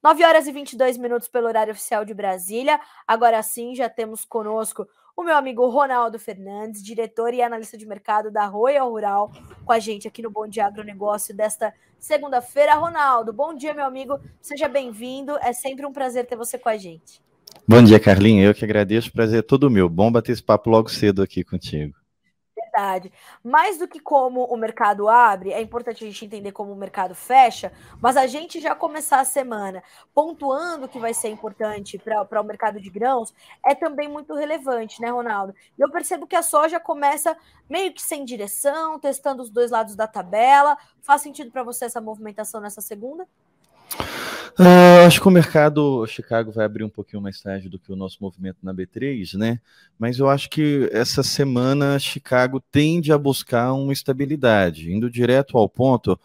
9 horas e 22 minutos pelo horário oficial de Brasília. Agora sim, já temos conosco o meu amigo Ronaldo Fernandes, diretor e analista de mercado da Royal Rural, com a gente aqui no Bom Dia Agronegócio desta segunda-feira. Ronaldo, bom dia, meu amigo. Seja bem-vindo. É sempre um prazer ter você com a gente. Bom dia, Carlinha. Eu que agradeço. Prazer é todo meu. Bom bater esse papo logo cedo aqui contigo. Verdade. Mais do que como o mercado abre, é importante a gente entender como o mercado fecha, mas a gente já começar a semana pontuando que vai ser importante para o mercado de grãos é também muito relevante, né, Ronaldo? E eu percebo que a soja começa meio que sem direção, testando os dois lados da tabela. Faz sentido para você essa movimentação nessa segunda? Acho que o mercado Chicago vai abrir um pouquinho mais tarde do que o nosso movimento na B3, né? Mas eu acho que essa semana Chicago tende a buscar uma estabilidade. Indo direto ao ponto,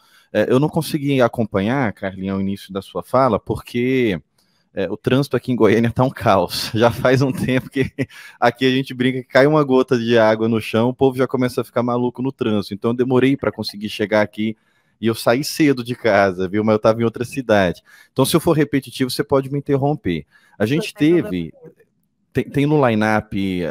eu não consegui acompanhar, Carlinhos, o início da sua fala, porque o trânsito aqui em Goiânia está um caos. Já faz um tempo que aqui a gente brinca que cai uma gota de água no chão, o povo já começa a ficar maluco no trânsito. Então eu demorei para conseguir chegar aqui e eu saí cedo de casa, viu? Mas eu estava em outra cidade. Então, se eu for repetitivo, você pode me interromper. A gente teve, tem no line-up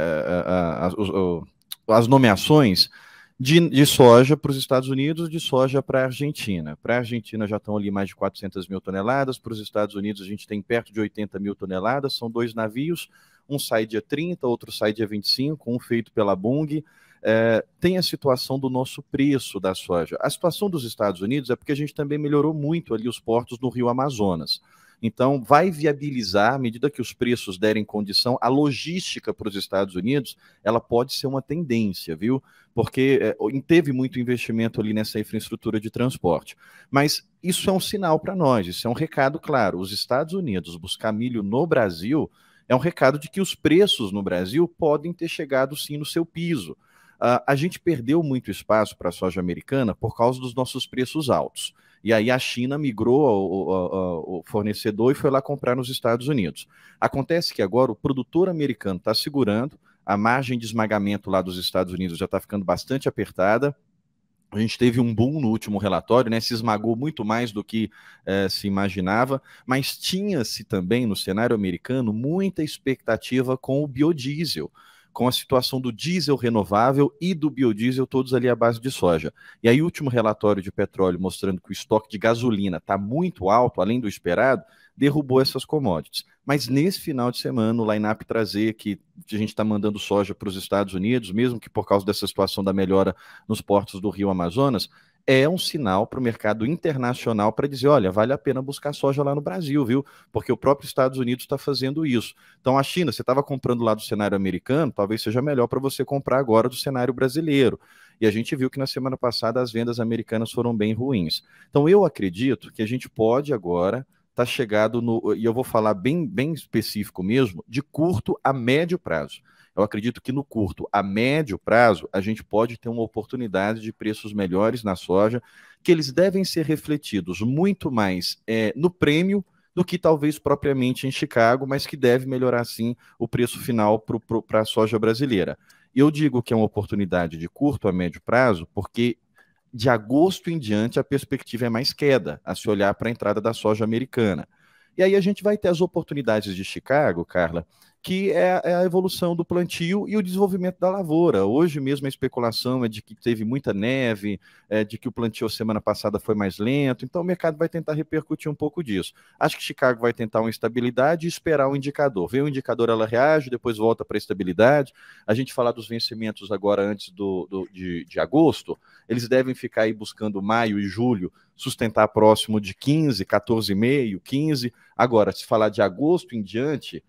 as nomeações de soja para os Estados Unidos, de soja para a Argentina. Para a Argentina já estão ali mais de 400 mil toneladas, para os Estados Unidos a gente tem perto de 80 mil toneladas, são 2 navios, um sai dia 30, outro sai dia 25, um feito pela Bunge. Tem a situação do nosso preço da soja. A situação dos Estados Unidos é porque a gente também melhorou muito ali os portos no Rio Amazonas. Então, vai viabilizar, à medida que os preços derem condição, a logística para os Estados Unidos, ela pode ser uma tendência, viu? Porque teve muito investimento ali nessa infraestrutura de transporte. Mas isso é um sinal para nós, isso é um recado claro. Os Estados Unidos buscar milho no Brasil é um recado de que os preços no Brasil podem ter chegado sim no seu piso. A gente perdeu muito espaço para a soja americana por causa dos nossos preços altos. E aí a China migrou o fornecedor e foi lá comprar nos Estados Unidos. Acontece que agora o produtor americano está segurando, a margem de esmagamento lá dos Estados Unidos já está ficando bastante apertada. A gente teve um boom no último relatório, né? Se esmagou muito mais do que se imaginava, mas tinha-se também no cenário americano muita expectativa com o biodiesel, com a situação do diesel renovável e do biodiesel, todos ali à base de soja. E aí, o último relatório de petróleo mostrando que o estoque de gasolina está muito alto, além do esperado, derrubou essas commodities. Mas nesse final de semana, o line-up trazer que a gente está mandando soja para os Estados Unidos, mesmo que por causa dessa situação da melhora nos portos do Rio Amazonas, é um sinal para o mercado internacional para dizer, olha, vale a pena buscar soja lá no Brasil, viu? Porque o próprio Estados Unidos está fazendo isso. Então, a China, você estava comprando lá do cenário americano, talvez seja melhor para você comprar agora do cenário brasileiro. E a gente viu que na semana passada as vendas americanas foram bem ruins. Então, eu acredito que a gente pode agora está chegado no, e eu vou falar bem específico mesmo, de curto a médio prazo. Eu acredito que no curto a médio prazo a gente pode ter uma oportunidade de preços melhores na soja, que eles devem ser refletidos muito mais no prêmio do que talvez propriamente em Chicago, mas que deve melhorar sim o preço final para a soja brasileira. Eu digo que é uma oportunidade de curto a médio prazo, porque de agosto em diante a perspectiva é mais queda, a se olhar para a entrada da soja americana. E aí a gente vai ter as oportunidades de Chicago, Carla, que é a evolução do plantio e o desenvolvimento da lavoura. Hoje mesmo a especulação é de que teve muita neve, de que o plantio semana passada foi mais lento, então o mercado vai tentar repercutir um pouco disso. Acho que Chicago vai tentar uma estabilidade e esperar o indicador. Vê o indicador, ela reage, depois volta para a estabilidade. A gente falar dos vencimentos agora antes de agosto, eles devem ficar aí buscando maio e julho, sustentar próximo de 15, 14,5, 15. Agora, se falar de agosto em diante,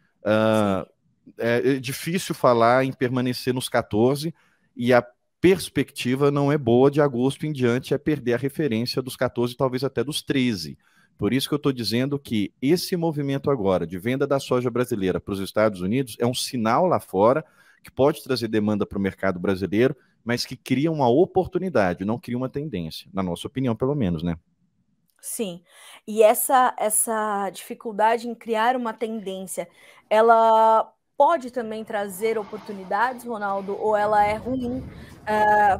é difícil falar em permanecer nos 14 e a perspectiva não é boa de agosto em diante, é perder a referência dos 14, talvez até dos 13. Por isso que eu estou dizendo que esse movimento agora de venda da soja brasileira para os Estados Unidos é um sinal lá fora que pode trazer demanda para o mercado brasileiro, mas que cria uma oportunidade, não cria uma tendência, na nossa opinião, pelo menos, né? Sim, e essa dificuldade em criar uma tendência, ela pode também trazer oportunidades, Ronaldo, ou ela é ruim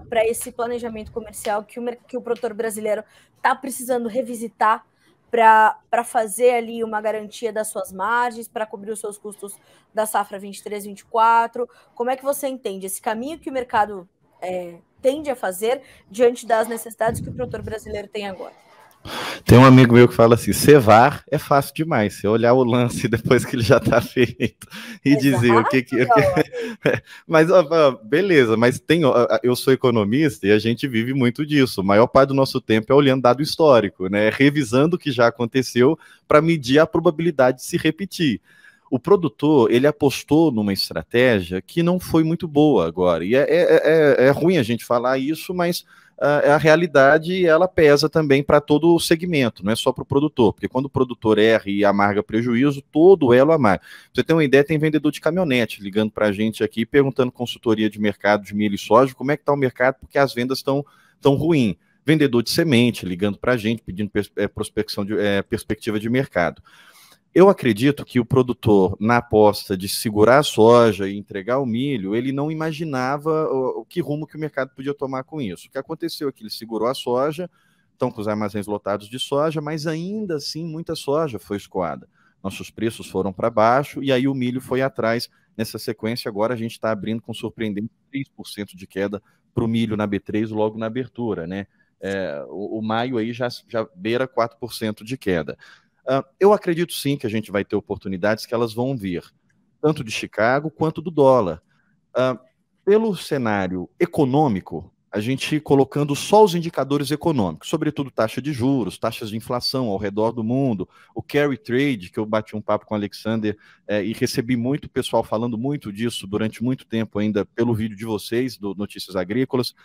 para esse planejamento comercial que o produtor brasileiro está precisando revisitar para fazer ali uma garantia das suas margens, para cobrir os seus custos da safra 23, 24? Como é que você entende esse caminho que o mercado tende a fazer diante das necessidades que o produtor brasileiro tem agora? Tem um amigo meu que fala assim, cevar é fácil demais, você olhar o lance depois que ele já está feito e dizer o que... Mas, beleza, mas eu sou economista e a gente vive muito disso, a maior parte do nosso tempo é olhando dado histórico, né, revisando o que já aconteceu para medir a probabilidade de se repetir. O produtor, ele apostou numa estratégia que não foi muito boa agora, e é ruim a gente falar isso, mas a realidade, ela pesa também para todo o segmento, não é só para o produtor, porque quando o produtor erra e amarga prejuízo, todo elo amarga. Pra você ter uma ideia, tem vendedor de caminhonete ligando para a gente aqui, perguntando consultoria de mercado de milho e soja, como é que está o mercado, porque as vendas estão ruins. Vendedor de semente ligando para a gente, pedindo perspectiva de mercado. Eu acredito que o produtor, na aposta de segurar a soja e entregar o milho, ele não imaginava o que rumo que o mercado podia tomar com isso. O que aconteceu é que ele segurou a soja, estão com os armazéns lotados de soja, mas ainda assim muita soja foi escoada. Nossos preços foram para baixo e aí o milho foi atrás. Nessa sequência, agora a gente está abrindo com surpreendente 3% de queda para o milho na B3 logo na abertura, né? O maio aí já beira 4% de queda. Eu acredito sim que a gente vai ter oportunidades que elas vão vir, tanto de Chicago quanto do dólar. Pelo cenário econômico, a gente colocando só os indicadores econômicos, sobretudo taxa de juros, taxas de inflação ao redor do mundo, o carry trade, que eu bati um papo com o Alexander e recebi muito pessoal falando muito disso durante muito tempo ainda pelo vídeo de vocês, do Notícias Agrícolas.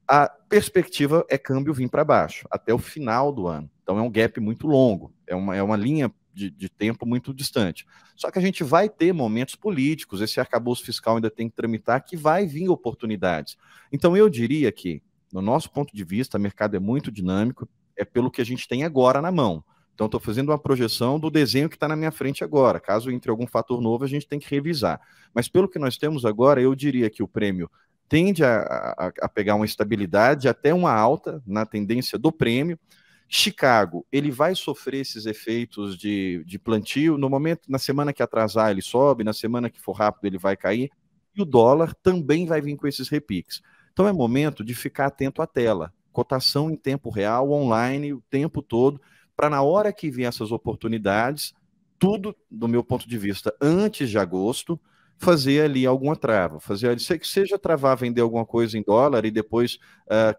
A perspectiva é câmbio vir para baixo, até o final do ano. Então é um gap muito longo, é uma linha de tempo muito distante. Só que a gente vai ter momentos políticos, esse arcabouço fiscal ainda tem que tramitar, que vai vir oportunidades. Então eu diria que, no nosso ponto de vista, o mercado é muito dinâmico, é pelo que a gente tem agora na mão. Então estou fazendo uma projeção do desenho que está na minha frente agora. Caso entre algum fator novo, a gente tem que revisar. Mas pelo que nós temos agora, eu diria que o prêmio tende a pegar uma estabilidade, até uma alta na tendência do prêmio. Chicago, ele vai sofrer esses efeitos de plantio, no momento, na semana que atrasar ele sobe, na semana que for rápido ele vai cair, e o dólar também vai vir com esses repiques. Então é momento de ficar atento à tela, cotação em tempo real, online, o tempo todo, para na hora que vier essas oportunidades, tudo, do meu ponto de vista, antes de agosto, fazer ali alguma trava, seja travar, vender alguma coisa em dólar e depois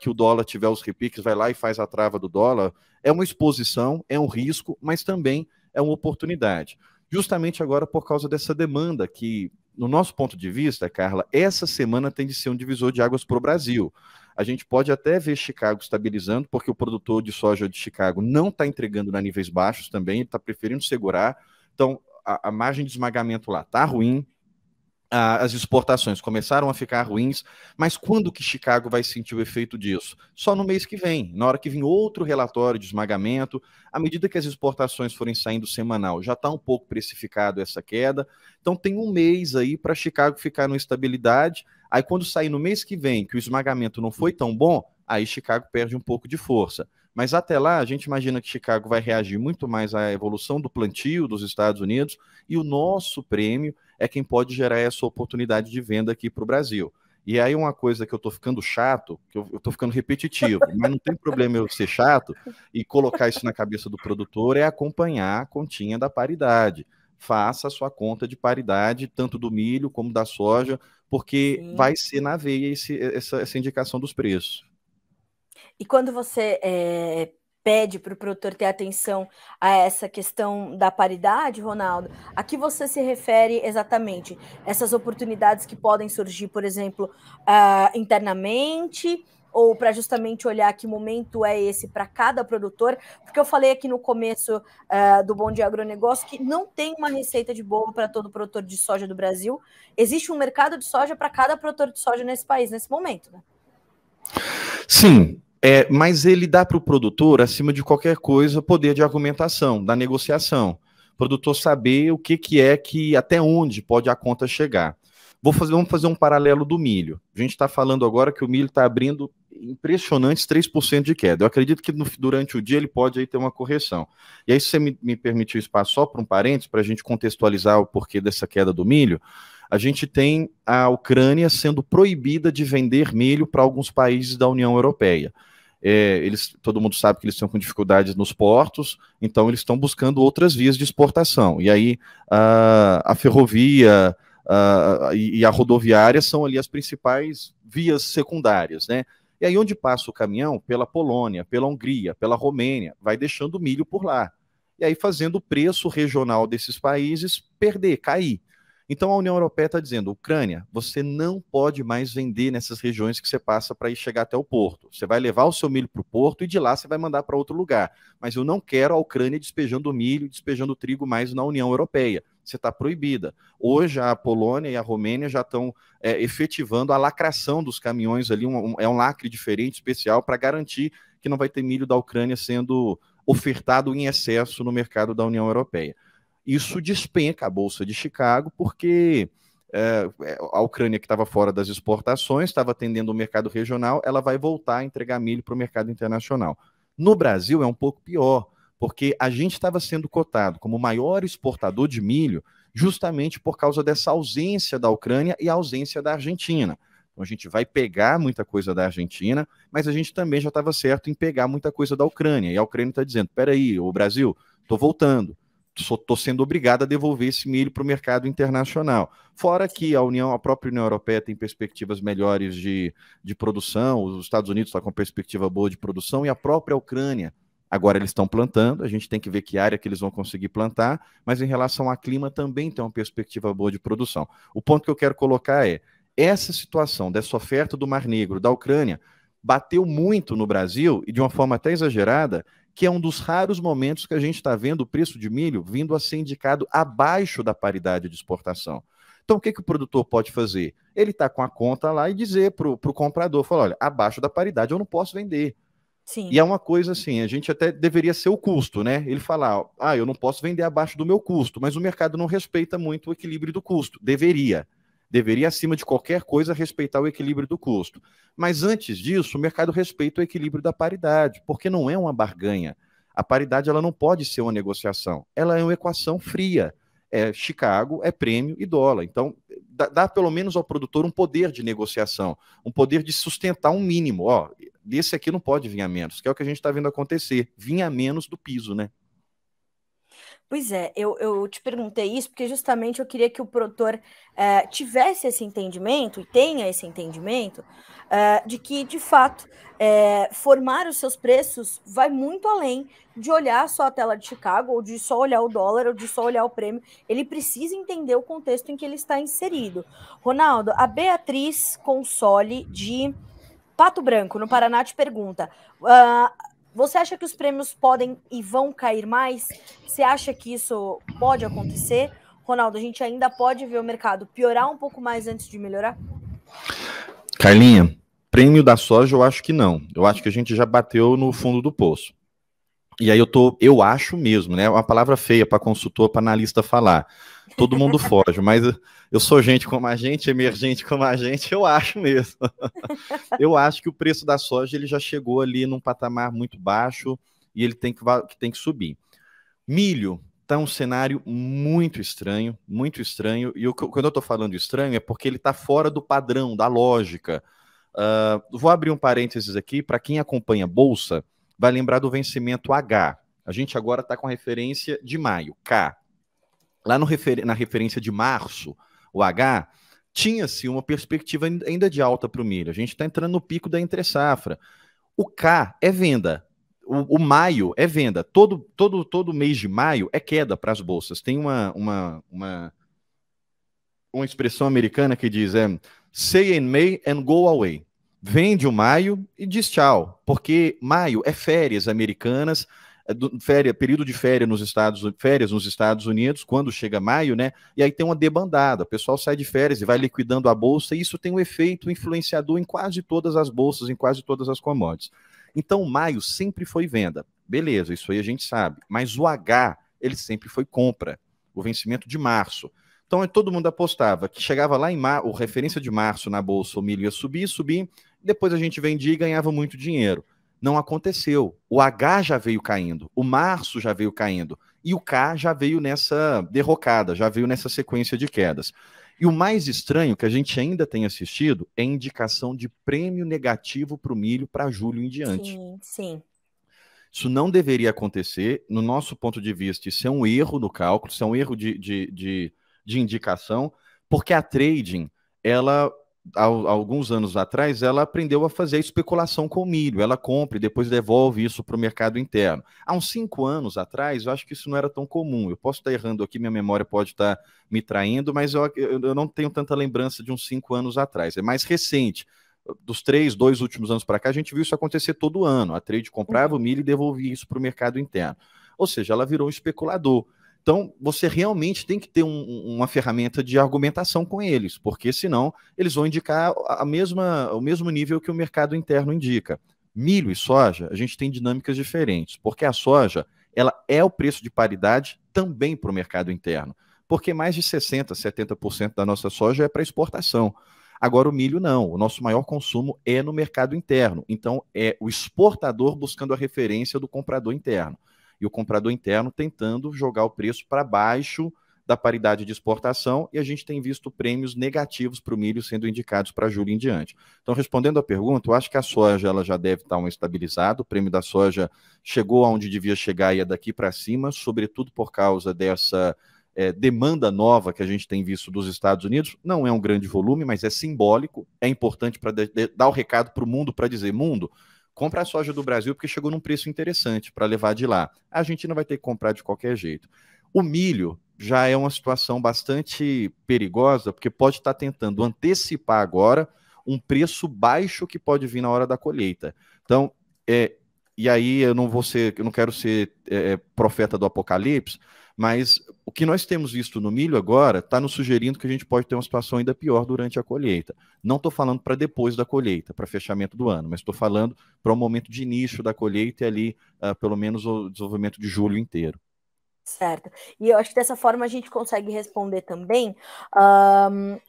que o dólar tiver os repiques, vai lá e faz a trava do dólar, é uma exposição, é um risco, mas também é uma oportunidade. Justamente agora por causa dessa demanda que, no nosso ponto de vista, Carla, essa semana tem de ser um divisor de águas para o Brasil. A gente pode até ver Chicago estabilizando, porque o produtor de soja de Chicago não está entregando a níveis baixos também, ele está preferindo segurar, então a margem de esmagamento lá está ruim, as exportações começaram a ficar ruins, mas quando que Chicago vai sentir o efeito disso? Só no mês que vem, na hora que vir outro relatório de esmagamento, à medida que as exportações forem saindo semanal, já está um pouco precificado essa queda, então tem um mês aí para Chicago ficar numa estabilidade, aí quando sair no mês que vem, que o esmagamento não foi tão bom, aí Chicago perde um pouco de força. Mas até lá, a gente imagina que Chicago vai reagir muito mais à evolução do plantio dos Estados Unidos e o nosso prêmio é quem pode gerar essa oportunidade de venda aqui para o Brasil. E aí uma coisa que eu estou ficando chato, que eu estou ficando repetitivo, mas não tem problema eu ser chato e colocar isso na cabeça do produtor, é acompanhar a continha da paridade. Faça a sua conta de paridade, tanto do milho como da soja, porque Sim. vai ser na veia essa indicação dos preços. E quando você pede para o produtor ter atenção a essa questão da paridade, Ronaldo, a que você se refere exatamente? Essas oportunidades que podem surgir, por exemplo, internamente, ou para justamente olhar que momento é esse para cada produtor? Porque eu falei aqui no começo do Bom Dia Agronegócio que não tem uma receita de bolo para todo produtor de soja do Brasil. Existe um mercado de soja para cada produtor de soja nesse país, nesse momento, né? Sim, mas ele dá para o produtor, acima de qualquer coisa, poder de argumentação, da negociação. O produtor saber o que é que, até onde pode a conta chegar. Vamos fazer um paralelo do milho. A gente está falando agora que o milho está abrindo impressionantes 3% de queda. Eu acredito que durante o dia ele pode aí ter uma correção. E aí, se você me permitir espaço só para um parênteses, para a gente contextualizar o porquê dessa queda do milho, a gente tem a Ucrânia sendo proibida de vender milho para alguns países da União Europeia. Todo mundo sabe que eles estão com dificuldades nos portos, então eles estão buscando outras vias de exportação. E aí a ferrovia e a rodoviária são ali as principais vias secundárias, né? E aí onde passa o caminhão, pela Polônia, pela Hungria, pela Romênia, vai deixando milho por lá. E aí fazendo o preço regional desses países cair. Então a União Europeia está dizendo, Ucrânia, você não pode mais vender nessas regiões que você passa para ir chegar até o porto. Você vai levar o seu milho para o porto e de lá você vai mandar para outro lugar. Mas eu não quero a Ucrânia despejando milho, despejando trigo mais na União Europeia. Você está proibida. Hoje a Polônia e a Romênia já estão efetivando a lacração dos caminhões ali, é um lacre diferente, especial, para garantir que não vai ter milho da Ucrânia sendo ofertado em excesso no mercado da União Europeia. Isso despenca a Bolsa de Chicago, porque a Ucrânia, que estava fora das exportações, estava atendendo o mercado regional, ela vai voltar a entregar milho para o mercado internacional. No Brasil é um pouco pior, porque a gente estava sendo cotado como o maior exportador de milho justamente por causa dessa ausência da Ucrânia e a ausência da Argentina. Então a gente vai pegar muita coisa da Argentina, mas a gente também já estava certo em pegar muita coisa da Ucrânia. E a Ucrânia está dizendo, peraí, o Brasil, estou voltando. Estou sendo obrigado a devolver esse milho para o mercado internacional. Fora que a própria União Europeia tem perspectivas melhores de produção, os Estados Unidos estão com perspectiva boa de produção, e a própria Ucrânia, agora eles estão plantando, a gente tem que ver que área que eles vão conseguir plantar, mas em relação ao clima também tem uma perspectiva boa de produção. O ponto que eu quero colocar é, essa situação dessa oferta do Mar Negro, da Ucrânia, bateu muito no Brasil, e de uma forma até exagerada, que é um dos raros momentos que a gente está vendo o preço de milho vindo a ser indicado abaixo da paridade de exportação. Então, o que o produtor pode fazer? Ele está com a conta lá e dizer para o comprador, falar, olha, abaixo da paridade eu não posso vender. Sim. E é uma coisa assim, a gente até deveria ser o custo, né? Ele falar, eu não posso vender abaixo do meu custo, mas o mercado não respeita muito o equilíbrio do custo. Deveria, acima de qualquer coisa, respeitar o equilíbrio do custo. Mas antes disso, o mercado respeita o equilíbrio da paridade, porque não é uma barganha. A paridade ela não pode ser uma negociação, ela é uma equação fria. É Chicago, é prêmio e dólar. Então, dá pelo menos ao produtor um poder de negociação, um poder de sustentar um mínimo. Desse aqui não pode vir a menos, que é o que a gente está vendo acontecer. Vinha a menos do piso, né? Pois é, eu te perguntei isso porque justamente eu queria que o produtor tivesse esse entendimento e tenha esse entendimento de que, de fato, formar os seus preços vai muito além de olhar só a tela de Chicago, ou de só olhar o dólar, ou de só olhar o prêmio. Ele precisa entender o contexto em que ele está inserido. Ronaldo, a Beatriz Console, de Pato Branco, no Paraná, te pergunta... Você acha que os prêmios podem e vão cair mais? Você acha que isso pode acontecer? Ronaldo, a gente ainda pode ver o mercado piorar um pouco mais antes de melhorar? Carlinha, prêmio da soja eu acho que não. Eu acho que a gente já bateu no fundo do poço. E aí eu acho mesmo, né? Uma palavra feia para consultor, para analista falar. Todo mundo foge, mas eu sou gente como a gente, emergente como a gente, eu acho mesmo. Eu acho que o preço da soja ele já chegou ali num patamar muito baixo e ele tem que subir. Milho está um cenário muito estranho, e quando eu estou falando estranho é porque ele está fora do padrão, da lógica. Vou abrir um parênteses aqui, para quem acompanha Bolsa, vai lembrar do vencimento H. A gente agora está com a referência de maio, K. Lá na referência de março, o H, tinha-se uma perspectiva ainda de alta para o milho. A gente está entrando no pico da entre-safra. O K é venda. O maio é venda. Todo mês de maio é queda para as bolsas. Tem uma expressão americana que diz say in May and go away. Vende o maio e diz tchau, porque maio é férias americanas, período de férias nos Estados Unidos, quando chega maio, né? E aí tem uma debandada, o pessoal sai de férias e vai liquidando a bolsa, e isso tem um efeito influenciador em quase todas as bolsas, em quase todas as commodities. Então, maio sempre foi venda. Beleza, isso aí a gente sabe. Mas o H, ele sempre foi compra, o vencimento de março. Então, todo mundo apostava que chegava lá em março, a referência de março na bolsa, o milho ia subir, depois a gente vendia e ganhava muito dinheiro. Não aconteceu. O H já veio caindo, o março já veio caindo, e o K já veio nessa derrocada, já veio nessa sequência de quedas. E o mais estranho que a gente ainda tem assistido é indicação de prêmio negativo para o milho para julho em diante. Sim, sim. Isso não deveria acontecer. No nosso ponto de vista, isso é um erro no cálculo, isso é um erro de indicação, porque a trading, ela, há alguns anos atrás, ela aprendeu a fazer a especulação com milho. Ela compra e depois devolve isso para o mercado interno. Há uns 5 anos atrás, eu acho que isso não era tão comum. Eu posso estar errando aqui, minha memória pode estar me traindo, mas eu não tenho tanta lembrança de uns 5 anos atrás. É mais recente. Dos 2 últimos anos para cá, a gente viu isso acontecer todo ano. A trade comprava o milho e devolvia isso para o mercado interno. Ou seja, ela virou um especulador. Então, você realmente tem que ter uma ferramenta de argumentação com eles, porque senão eles vão indicar o mesmo nível que o mercado interno indica. Milho e soja, a gente tem dinâmicas diferentes, porque a soja ela é o preço de paridade também para o mercado interno, porque mais de 60%, 70% da nossa soja é para exportação. Agora, o milho não. O nosso maior consumo é no mercado interno. Então, é o exportador buscando a referência do comprador interno. E o comprador interno tentando jogar o preço para baixo da paridade de exportação. E a gente tem visto prêmios negativos para o milho sendo indicados para julho em diante. Então, respondendo à pergunta, eu acho que a soja ela já deve estar estabilizada. O prêmio da soja chegou aonde devia chegar e é daqui para cima, sobretudo por causa dessa demanda nova que a gente tem visto dos Estados Unidos. Não é um grande volume, mas é simbólico, é importante para dar o recado para o mundo, para dizer, mundo, compra a soja do Brasil porque chegou num preço interessante para levar de lá. A Argentina vai ter que comprar de qualquer jeito. O milho já é uma situação bastante perigosa, porque pode estar tentando antecipar agora um preço baixo que pode vir na hora da colheita. Então, e aí eu não quero ser profeta do apocalipse, mas o que nós temos visto no milho agora está nos sugerindo que a gente pode ter uma situação ainda pior durante a colheita. Não estou falando para depois da colheita, para fechamento do ano, mas estou falando para o momento de início da colheita e ali, pelo menos, o desenvolvimento de julho inteiro. Certo. E eu acho que dessa forma a gente consegue responder também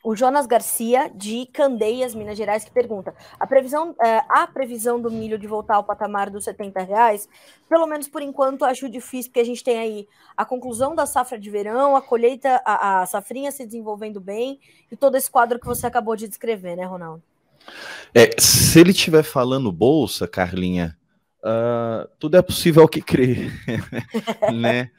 o Jonas Garcia, de Candeias, Minas Gerais, que pergunta: a previsão do milho de voltar ao patamar dos R$ 70, pelo menos por enquanto, acho difícil, porque a gente tem aí a conclusão da safra de verão, a colheita, a safrinha se desenvolvendo bem, e todo esse quadro que você acabou de descrever, né, Ronaldo? Se ele estiver falando bolsa, Carlinha, tudo é possível ao que crer, né?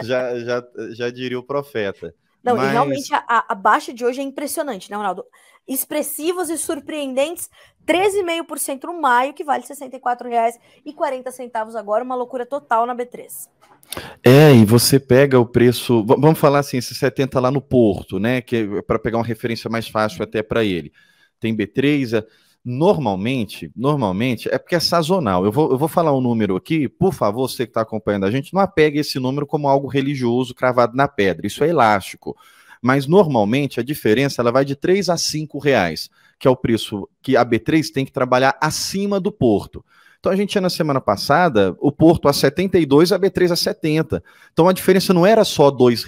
Já diria o profeta. Não, mas... e realmente a baixa de hoje é impressionante, né, Ronaldo? Expressivos e surpreendentes, 13,5% no maio, que vale R$ 64,40 agora, uma loucura total na B3. E você pega o preço, vamos falar assim, esse 70 lá no Porto, né, que é para pegar uma referência mais fácil até para ele. Tem B3, normalmente, é porque é sazonal. Eu vou falar um número aqui, por favor, você que está acompanhando a gente, não apegue esse número como algo religioso cravado na pedra, isso é elástico. Mas normalmente a diferença ela vai de R$ 3 a R$ 5, que é o preço que a B3 tem que trabalhar acima do Porto. Então a gente tinha na semana passada o Porto a 72, a B3 a 70. Então a diferença não era só R$ 2,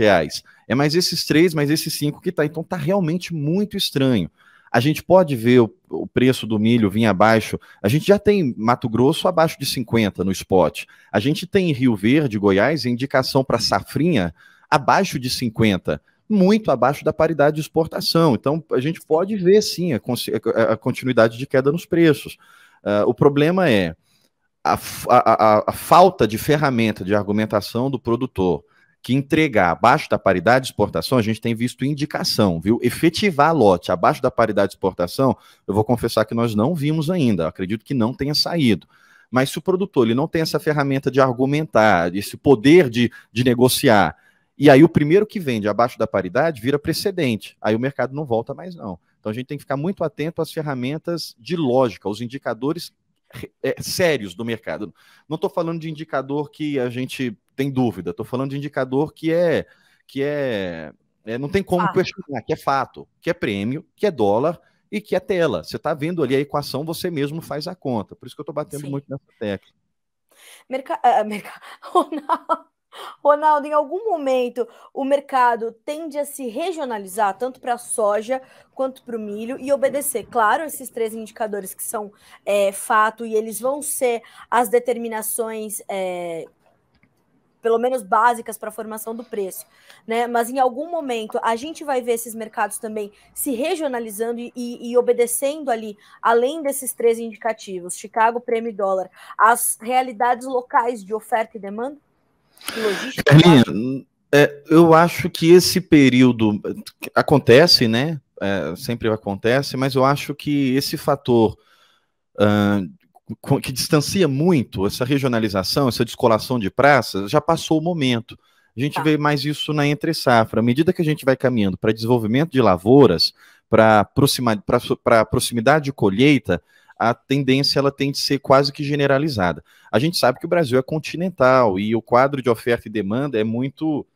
é mais esses 3, mais esses 5 que tá. Então tá realmente muito estranho. A gente pode ver o preço do milho vir abaixo. A gente já tem Mato Grosso abaixo de 50 no spot. A gente tem Rio Verde, Goiás, indicação para safrinha abaixo de 50, muito abaixo da paridade de exportação. Então a gente pode ver sim a continuidade de queda nos preços. O problema é a falta de ferramenta de argumentação do produtor que entregar abaixo da paridade de exportação, a gente tem visto indicação, viu? Efetivar lote abaixo da paridade de exportação, eu vou confessar que nós não vimos ainda, acredito que não tenha saído. Mas se o produtor ele não tem essa ferramenta de argumentar, esse poder de negociar, e aí o primeiro que vende abaixo da paridade vira precedente, aí o mercado não volta mais não. Então a gente tem que ficar muito atento às ferramentas de lógica, aos indicadores sérios do mercado. Não estou falando de indicador que a gente tem dúvida, estou falando de indicador que não tem como questionar, que é fato, que é prêmio, que é dólar e que é tela. Você está vendo ali a equação, você mesmo faz a conta. Por isso que eu estou batendo muito nessa tecla. Ronaldo, Ronaldo, em algum momento o mercado tende a se regionalizar, tanto para a soja quanto para o milho, e obedecer, claro, esses três indicadores que são fato, e eles vão ser as determinações pelo menos básicas para a formação do preço, né? Mas em algum momento a gente vai ver esses mercados também se regionalizando e obedecendo ali, além desses três indicativos, Chicago, prêmio e dólar, as realidades locais de oferta e demanda e logística. Carlinha, eu acho que esse período acontece, né? Sempre acontece, mas eu acho que esse fator que distancia muito essa regionalização, essa descolação de praças, já passou o momento. A gente vê mais isso na entre-safra. À medida que a gente vai caminhando para desenvolvimento de lavouras, para proximidade de colheita, a tendência ela tem de ser quase que generalizada. A gente sabe que o Brasil é continental e o quadro de oferta e demanda é muito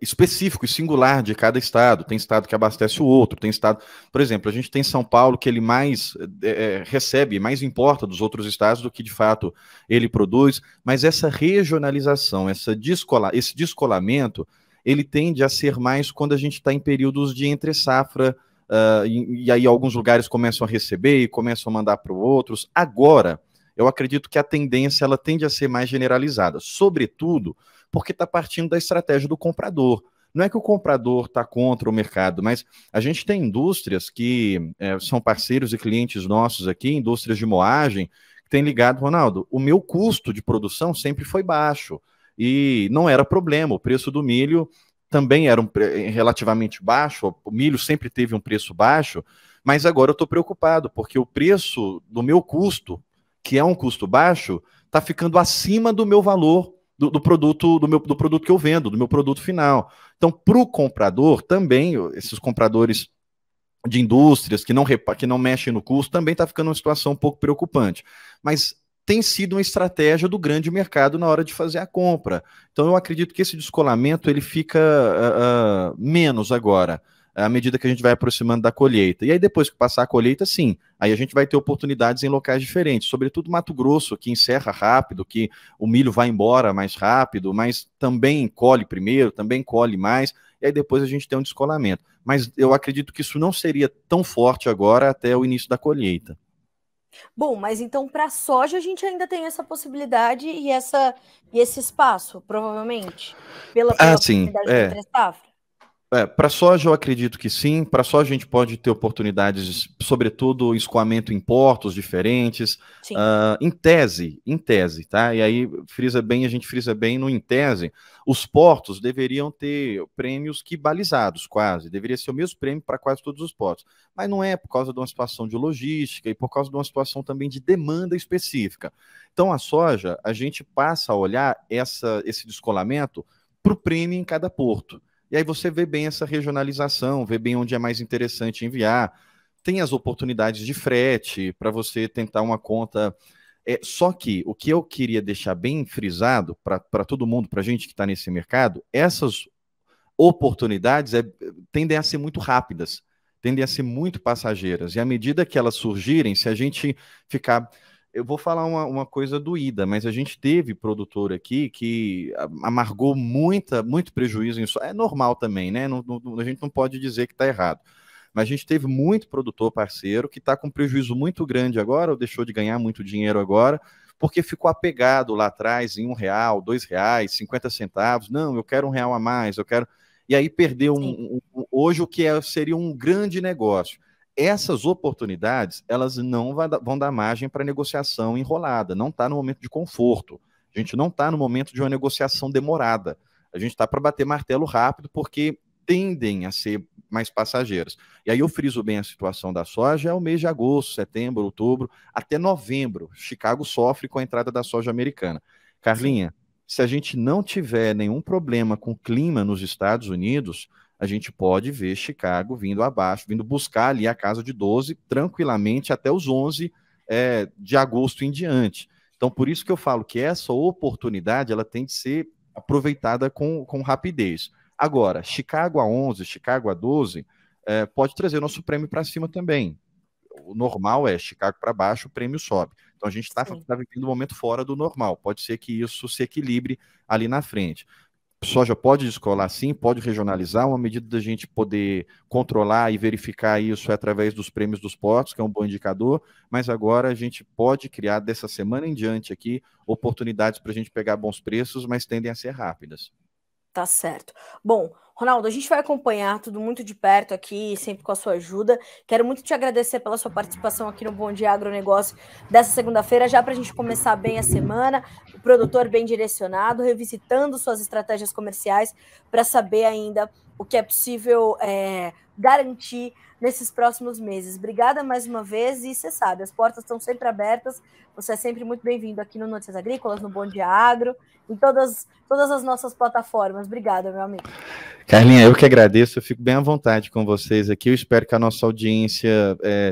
específico e singular de cada estado. Tem estado que abastece o outro, tem estado... Por exemplo, a gente tem São Paulo que ele mais recebe, mais importa dos outros estados do que, de fato, ele produz, mas essa regionalização, esse descolamento, ele tende a ser mais quando a gente está em períodos de entre-safra, e aí alguns lugares começam a receber e começam a mandar para outros. Agora, eu acredito que a tendência ela tende a ser mais generalizada, sobretudo porque está partindo da estratégia do comprador. Não é que o comprador está contra o mercado, mas a gente tem indústrias que são parceiros e clientes nossos aqui, indústrias de moagem, que têm ligado, Ronaldo, o meu custo de produção sempre foi baixo e não era problema, o preço do milho também era relativamente baixo, o milho sempre teve um preço baixo, mas agora eu estou preocupado, porque o preço do meu custo, que é um custo baixo, está ficando acima do meu valor do produto do produto que eu vendo, do meu produto final. Então, para o comprador, também, esses compradores de indústrias que não mexem no custo, também está ficando uma situação um pouco preocupante. Mas tem sido uma estratégia do grande mercado na hora de fazer a compra. Então, eu acredito que esse descolamento ele fica menos agora, à medida que a gente vai aproximando da colheita. E aí, depois que passar a colheita, sim, aí a gente vai ter oportunidades em locais diferentes, sobretudo Mato Grosso, que encerra rápido, que o milho vai embora mais rápido, mas também colhe primeiro, também colhe mais, e aí depois a gente tem um descolamento. Mas eu acredito que isso não seria tão forte agora até o início da colheita. Bom, mas então para a soja a gente ainda tem essa possibilidade e esse espaço, provavelmente, pela Sim, proximidade da entre-safra. Para soja eu acredito que sim, para soja a gente pode ter oportunidades, sobretudo escoamento em portos diferentes, em tese, tá? E aí a gente frisa bem no em tese, os portos deveriam ter prêmios que balizados quase, deveria ser o mesmo prêmio para quase todos os portos, mas não é por causa de uma situação de logística e por causa de uma situação também de demanda específica. Então a soja, a gente passa a olhar esse descolamento para o prêmio em cada porto. E aí você vê bem essa regionalização, vê bem onde é mais interessante enviar. Tem as oportunidades de frete para você tentar uma conta. Só que o que eu queria deixar bem frisado para todo mundo, para a gente que está nesse mercado, essas oportunidades tendem a ser muito rápidas, tendem a ser muito passageiras. E à medida que elas surgirem, se a gente ficar... Eu vou falar uma coisa doída, mas a gente teve produtor aqui que amargou muito prejuízo em É normal também, né? A gente não pode dizer que está errado. Mas a gente teve muito produtor parceiro que está com prejuízo muito grande agora, ou deixou de ganhar muito dinheiro agora, porque ficou apegado lá atrás em R$1, R$2, 50 centavos. Não, eu quero R$1 a mais, eu quero... E aí perdeu hoje o que seria um grande negócio. Essas oportunidades, elas não vão dar margem para negociação enrolada, não está no momento de conforto. A gente não está no momento de uma negociação demorada. A gente está para bater martelo rápido, porque tendem a ser mais passageiras. E aí eu friso bem a situação da soja, é o mês de agosto, setembro, outubro, até novembro. Chicago sofre com a entrada da soja americana. Carlinha, se a gente não tiver nenhum problema com o clima nos Estados Unidos, a gente pode ver Chicago vindo abaixo, vindo buscar ali a casa de 12, tranquilamente até os 11 de agosto em diante. Então, por isso que eu falo que essa oportunidade ela tem de ser aproveitada com rapidez. Agora, Chicago a 11, Chicago a 12, pode trazer o nosso prêmio para cima também. o normal é Chicago para baixo, o prêmio sobe. Então a gente está vivendo um momento fora do normal. Pode ser que isso se equilibre ali na frente. Soja pode descolar sim, pode regionalizar, uma medida da gente poder controlar e verificar isso é através dos prêmios dos portos, que é um bom indicador, mas agora a gente pode criar dessa semana em diante aqui oportunidades para a gente pegar bons preços, mas tendem a ser rápidas. Tá certo. Bom, Ronaldo, a gente vai acompanhar tudo muito de perto aqui, sempre com a sua ajuda. Quero muito te agradecer pela sua participação aqui no Bom Dia Agronegócio dessa segunda-feira, já para a gente começar bem a semana, o produtor bem direcionado, revisitando suas estratégias comerciais para saber ainda o que é possível garantir nesses próximos meses. Obrigada mais uma vez e você sabe, as portas estão sempre abertas, você é sempre muito bem-vindo aqui no Notícias Agrícolas, no Bom Dia Agro, em todas as nossas plataformas. Obrigada, meu amigo. Carlinha, eu que agradeço, eu fico bem à vontade com vocês aqui, eu espero que a nossa audiência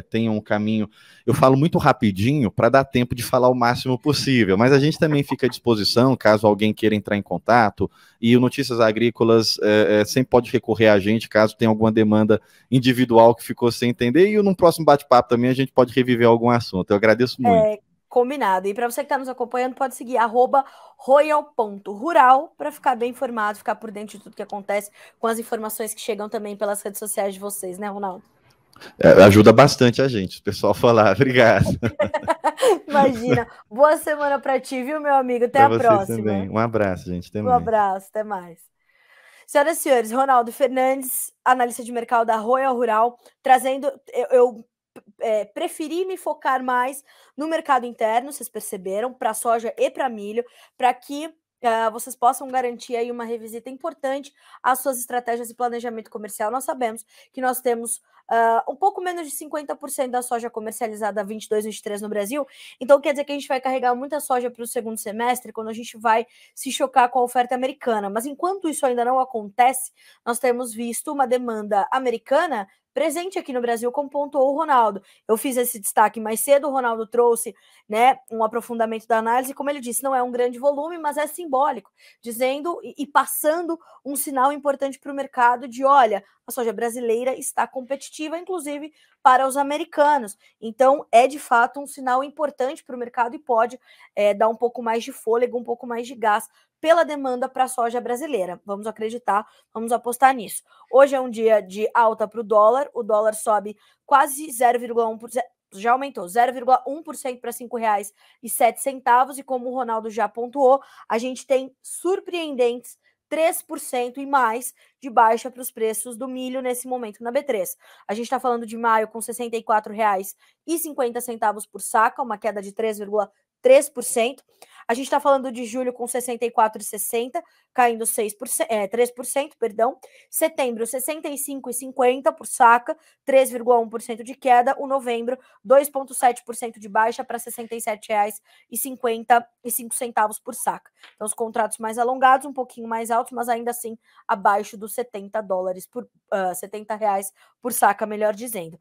tenha um caminho, eu falo muito rapidinho para dar tempo de falar o máximo possível, mas a gente também fica à disposição, caso alguém queira entrar em contato, e o Notícias Agrícolas sempre pode recorrer a gente, caso tenha alguma demanda individual que ficou sem entender, e no próximo bate-papo também a gente pode reviver algum assunto, eu agradeço muito. Combinado. E para você que está nos acompanhando, pode seguir @royal.rural para ficar bem informado, ficar por dentro de tudo que acontece, com as informações que chegam também pelas redes sociais de vocês, né, Ronaldo? Ajuda bastante a gente, o pessoal falar. Obrigado. Imagina. Boa semana para ti, viu, meu amigo? Até pra a próxima. Também. Um abraço, gente. Até mais. Um abraço, até mais. Senhoras e senhores, Ronaldo Fernandes, analista de mercado da Royal Rural, trazendo... Eu preferi me focar mais no mercado interno, vocês perceberam, para soja e para milho, para que vocês possam garantir aí uma revisita importante às suas estratégias de planejamento comercial. Nós sabemos que nós temos um pouco menos de 50% da soja comercializada 22, 23 no Brasil, então quer dizer que a gente vai carregar muita soja para o segundo semestre, quando a gente vai se chocar com a oferta americana. Mas enquanto isso ainda não acontece, nós temos visto uma demanda americana presente aqui no Brasil, como pontuou o Ronaldo. Eu fiz esse destaque mais cedo, o Ronaldo trouxe, né, um aprofundamento da análise, como ele disse, não é um grande volume, mas é simbólico, dizendo e passando um sinal importante para o mercado de, olha, a soja brasileira está competitiva, inclusive para os americanos. Então, é de fato um sinal importante para o mercado e pode dar um pouco mais de fôlego, um pouco mais de gás pela demanda para a soja brasileira. Vamos acreditar, vamos apostar nisso. Hoje é um dia de alta para o dólar sobe quase 0,1%, já aumentou 0,1% para R$ 5,07, e como o Ronaldo já pontuou, a gente tem surpreendentes 3% e mais de baixa para os preços do milho nesse momento na B3. A gente está falando de maio com R$ 64,50 por saca, uma queda de 3,3%. A gente está falando de julho com 64,60, caindo 3%, perdão. Setembro, 65,50 por saca, 3,1% de queda. O novembro, 2,7% de baixa para R$ 67,55 por saca. Então, os contratos mais alongados, um pouquinho mais altos, mas ainda assim abaixo dos $70 por R$ 70 por saca, melhor dizendo.